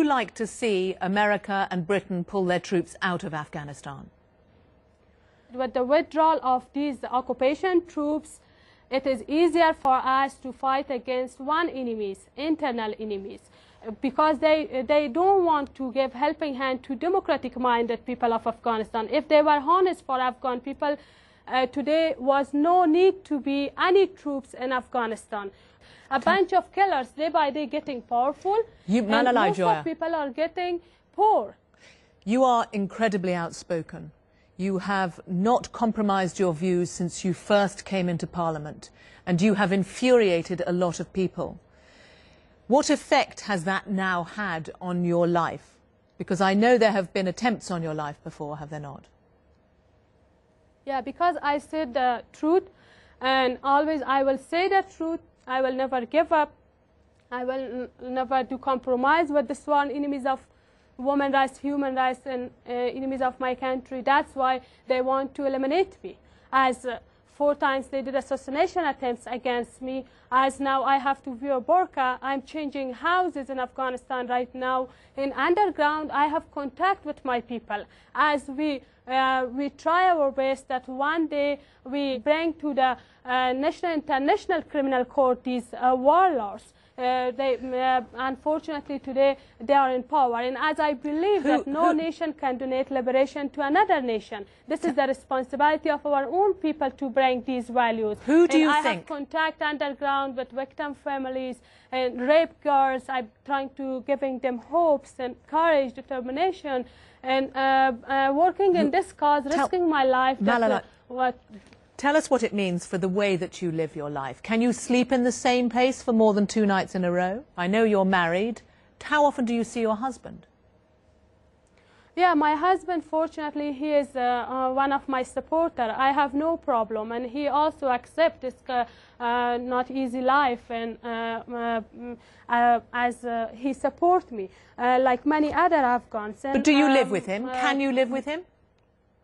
you like to see America and Britain pull their troops out of Afghanistan? With the withdrawal of these occupation troops, it is easier for us to fight against one enemies, internal enemies, because they don't want to give helping hand to democratic-minded people of Afghanistan. If they were honest for Afghan people, today was no need to be any troops in Afghanistan. A bunch of killers, day by day, getting powerful, and most of people are getting poor. You are incredibly outspoken. You have not compromised your views since you first came into Parliament, and you have infuriated a lot of people. What effect has that now had on your life? Because I know there have been attempts on your life before, have there not? Yeah, because I said the truth, and always I will say the truth. I will never give up. I will never do compromise with the sworn enemies of women rights, human rights, and enemies of my country. That's why they want to eliminate me. As 4 times they did assassination attempts against me, as now I have to wear burqa. I'm changing houses in Afghanistan right now. In underground, I have contact with my people. As we try our best that one day we bring to the International Criminal Court these warlords. Unfortunately, today they are in power, and as I believe that no nation can donate liberation to another nation, this is the responsibility of our own people to bring these values. Who do you think? I have contact underground with victim families and rape girls. I'm trying to giving them hopes and courage, determination, and working in this cause, risking my life. Tell us what it means for the way that you live your life. Can you sleep in the same place for more than 2 nights in a row? I know you're married. How often do you see your husband? Yeah, my husband, fortunately, he is one of my supporters. I have no problem, and he also accepts this not easy life, and as he supports me, like many other Afghans. And, but do you live with him? Can you live with him?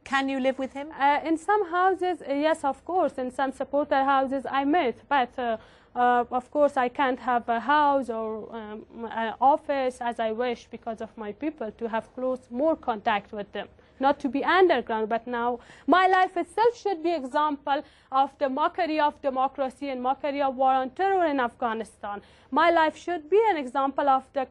Can you live with him? In some houses, yes, of course. In some supporter houses, I met. But, of course, I can't have a house or an office as I wish because of my people, to have more contact with them. Not to be underground, but now my life itself should be example of the mockery of democracy and mockery of war on terror in Afghanistan. My life should be an example of the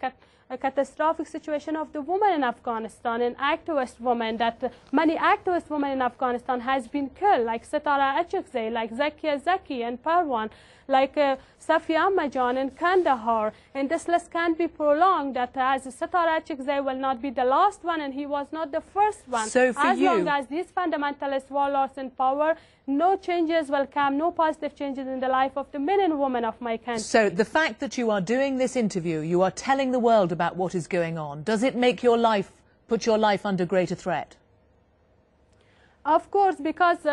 catastrophic situation of the women in Afghanistan, and activist women, that many activist women in Afghanistan has been killed, like Sarah Montague, like Zakia Zaki and Parwan, like Safiya Ammajan in Kandahar. And this list can be prolonged, that as Sarah Montague will not be the last one, and he was not the first one. So for as long as these fundamentalist warlords in power, no changes will come, no positive changes in the life of the men and women of my country. So the fact that you are doing this interview, you are telling the world about what is going on, does it make your life, put your life under greater threat? Of course, because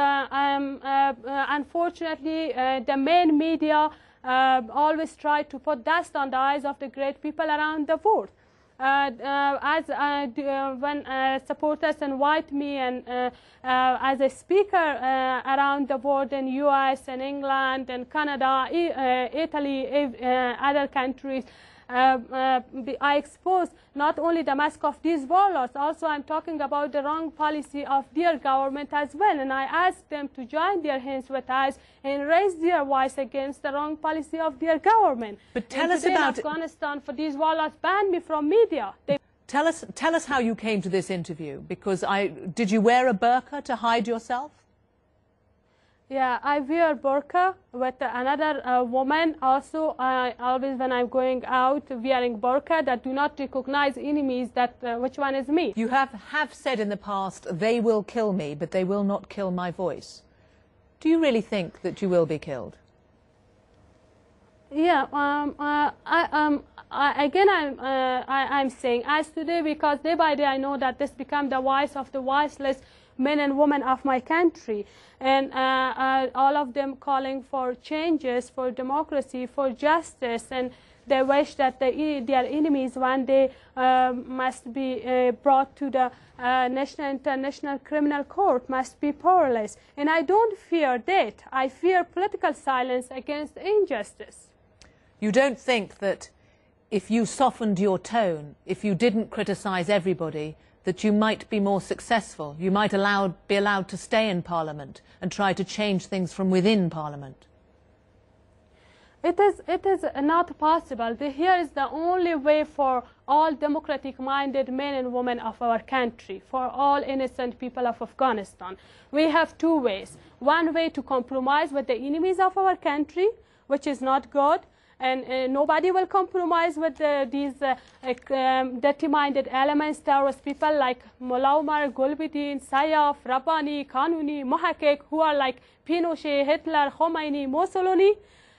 unfortunately the main media always try to put dust on the eyes of the great people around the world. When supporters invite me and as a speaker around the world in US and England and Canada, Italy, other countries, I expose not only the mask of these warlords, also I'm talking about the wrong policy of their government as well, and I ask them to join their hands with us and raise their voice against the wrong policy of their government. But tell us about Afghanistan, for these warlords banned me from media. Tell us how you came to this interview, because did you wear a burqa to hide yourself? Yeah, I wear burqa with another woman. Also, always when I'm going out wearing burqa, that do not recognize enemies, that which one is me. You have said in the past, they will kill me, but they will not kill my voice. Do you really think that you will be killed? Yeah, I'm saying as today, because day by day I know that this becomes the voice of the voiceless men and women of my country, and all of them calling for changes, for democracy, for justice, and they wish that their enemies one day must be brought to the International Criminal Court, must be powerless. And I don't fear that. I fear political silence against injustice. You don't think that if you softened your tone, if you didn't criticise everybody, that you might be more successful? You might be allowed to stay in Parliament and try to change things from within Parliament? It is not possible. Here is the only way for all democratic-minded men and women of our country, for all innocent people of Afghanistan. We have two ways. One way to compromise with the enemies of our country, which is not good, and nobody will compromise with these dirty-minded elements, terrorist people like Mullah Omar, Gulbuddin, Sayyaf, Rabbani, Kanuni, Mohakek, who are like Pinochet, Hitler, Khomeini, Mussolini.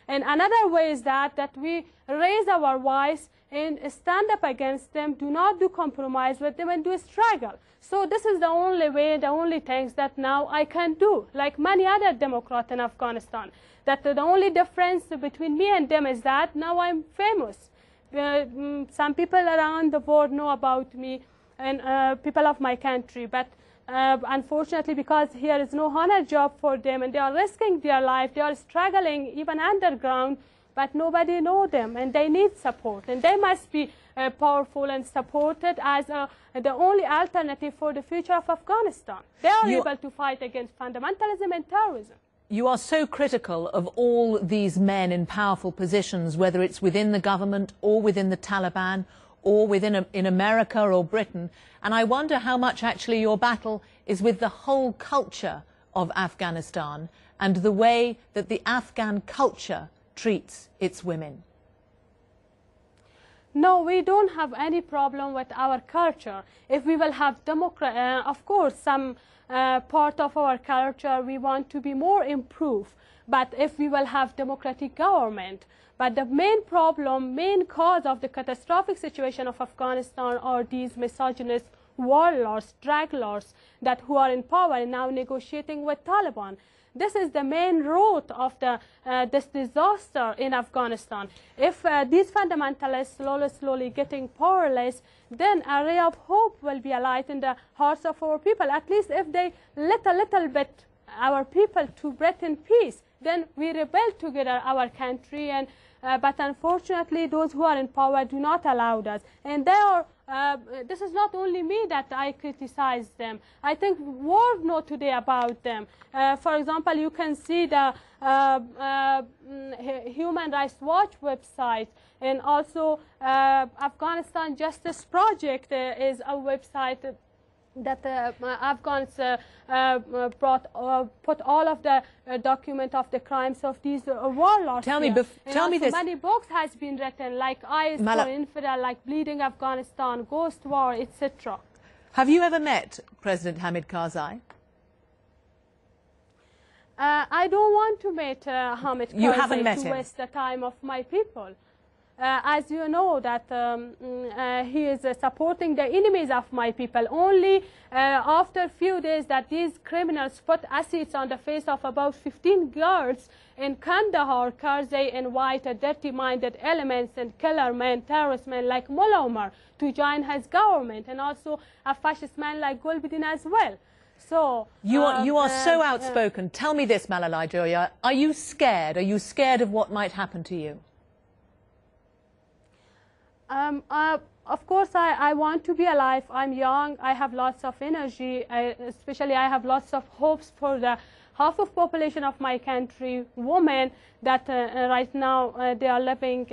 And another way is that we raise our voice and stand up against them, do not do compromise with them, and do struggle. So this is the only way, the only things that now I can do, like many other Democrats in Afghanistan. That the only difference between me and them is that now I'm famous. Some people around the world know about me, and people of my country, but unfortunately, because here is no honor job for them, and they are risking their life, they are struggling even underground, but nobody knows them, and they need support, and they must be powerful and supported as the only alternative for the future of Afghanistan. They are able to fight against fundamentalism and terrorism. You are so critical of all these men in powerful positions, whether it's within the government or within the Taliban, or in America or Britain, and I wonder how much actually your battle is with the whole culture of Afghanistan and the way that the Afghan culture treats its women. No, we don't have any problem with our culture. If we will have of course, some part of our culture we want to be more improved, but if we will have democratic government. But the main problem, main cause of the catastrophic situation of Afghanistan are these misogynist warlords, drug lords who are in power and now negotiating with Taliban. This is the main root of this disaster in Afghanistan. If these fundamentalists slowly getting powerless, then a ray of hope will be alight in the hearts of our people. At least if they let a little bit our people to breathe in peace, then we rebuild together our country. And but unfortunately, those who are in power do not allow us. And they are. This is not only me that I criticize them. I think world know today about them. For example, you can see the Human Rights Watch website, and also Afghanistan Justice Project is a website that Afghans put all of the document of the crimes of these warlords. Tell me this. Many books has been written, like Eyes for Infidel, like Bleeding Afghanistan, Ghost War, etc. Have you ever met President Hamid Karzai? I don't want to meet Hamid Karzai. You haven't met him? To waste the time of my people. As you know, that he is supporting the enemies of my people. Only after a few days that these criminals put acids on the face of about 15 girls in Kandahar, Karzai invited dirty-minded elements and killer men, terrorist men like Mullah Omar to join his government, and also a fascist man like Gulbuddin as well. So you are so outspoken. Tell me this, Malalai Joya. Are you scared? Are you scared of what might happen to you? Of course, I want to be alive. I'm young. I have lots of energy. Especially, I have lots of hopes for the half of population of my country, women, that right now they are living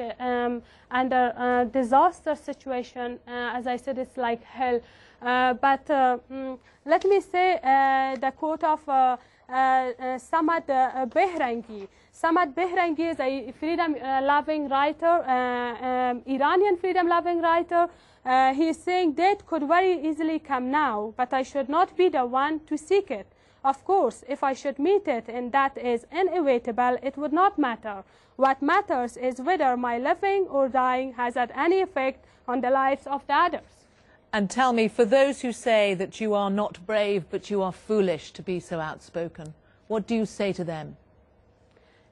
under a disaster situation. As I said, it's like hell. But let me say the quote of Samad Behrangi. Samad Behrangi is a freedom-loving writer, Iranian freedom-loving writer. He is saying death could very easily come now, but I should not be the one to seek it. Of course, if I should meet it and that is inevitable, it would not matter. What matters is whether my living or dying has had any effect on the lives of the others. And tell me, for those who say that you are not brave but you are foolish to be so outspoken, what do you say to them?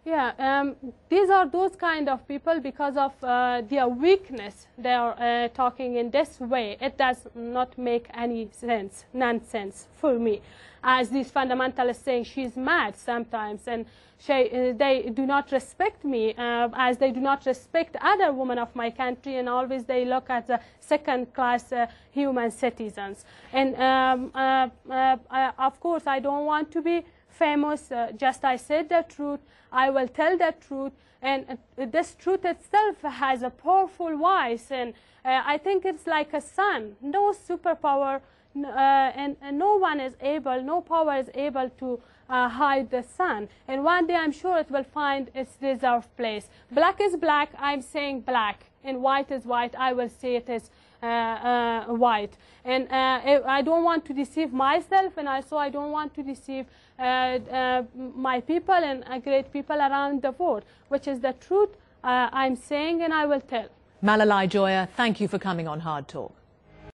Yeah, these are those kind of people, because of their weakness, they are talking in this way. It does not make any sense, nonsense for me. As these fundamentalists saying she's mad sometimes, and they do not respect me, as they do not respect other women of my country, and always they look at the second-class human citizens. And of course, I don't want to be famous, just I said the truth, I will tell the truth, and this truth itself has a powerful voice, and I think it's like a sun, no superpower, and no one is able, no power is able to hide the sun, and one day I'm sure it will find its deserved place. Black is black, I'm saying black, and white is white, I will say it is white. And I don't want to deceive myself, and also I don't want to deceive my people and great people around the world, which is the truth I'm saying and I will tell. Malalai Joya, thank you for coming on Hard Talk.